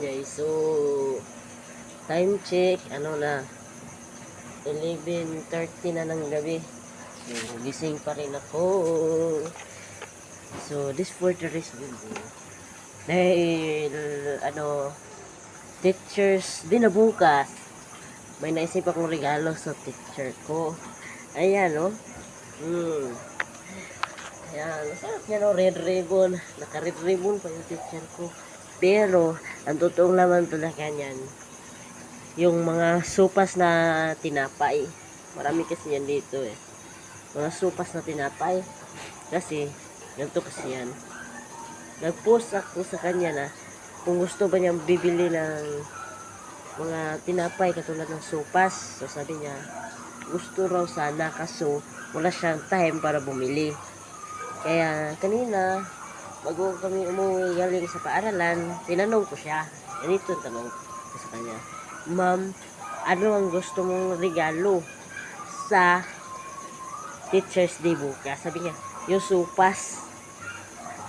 guys. So, time check, ano na, 11:30 na ng gabi. So, gising pa rin ako. So, this for today's video. Dahil, teachers din na bukas. May naisip akong regalo sa teacher ko. Ayan, no? Ayan, masarap niya, no? Red ribbon. Naka-red ribbon pa yung teacher ko. Pero, ang totoong laman talaga niyan, yung mga supas na tinapay. Marami kasi yan dito eh. Mga supas na tinapay. Kasi, ganito kasi yan. Nag-post ako sa kanya na kung gusto ba niyang bibili ng mga tinapay katulad ng supas. So sabi niya, gusto raw sana kaso wala siyang time para bumili. Kaya kanina, bago kami umuwi galing sa paaralan, tinanong ko siya. Ganito ang tanong ko sa kanya. Ma'am, ano ang gusto mong regalo sa Teacher's Day bukas? Sabi niya, yung supas.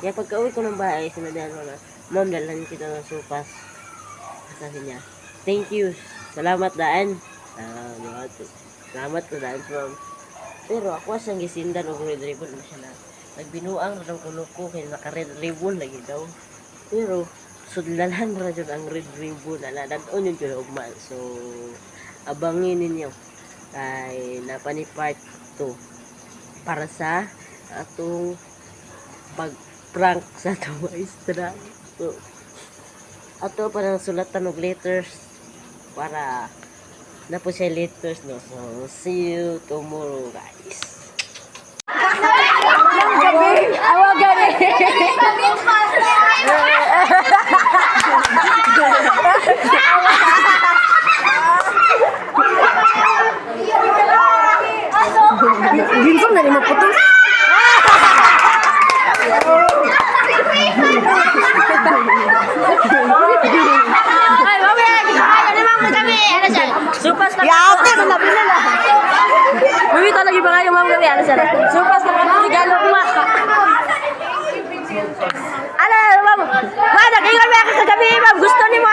Kaya pagka-uwi ko ng bahay, sinadaan ko na, Ma'am, dalhan kita ng supas. Sabi niya, thank you. Salamat daan. Salamat na daan, Ma'am. Pero ako asang gisindan og red ribbon na siya na. Nagbinuang na kuno ko kaya naka-red ribbon lagi daw. Pero, sudlalan ra jud ang red ribbon. Aladon yun ko ugma. So, abangin ninyo. Kay napani part 2 para sa atong pag-prank sa tuwaistra. So, ato parang sulatan og letters para na po siya letters, no? So, see you tomorrow, guys. Awag gabi. Ginsong na lima putos. Ay, mami, ano naman mo kami? Ano siya? Supas na. Yaw, pero nabila na. Mami, lagi ba kayo mami kami? Ano siya? Supas na mga regalo ko. Ano, ma'am? Ma'am, nag-ingat mo ako sa gabi, ma'am. Gusto ni mo.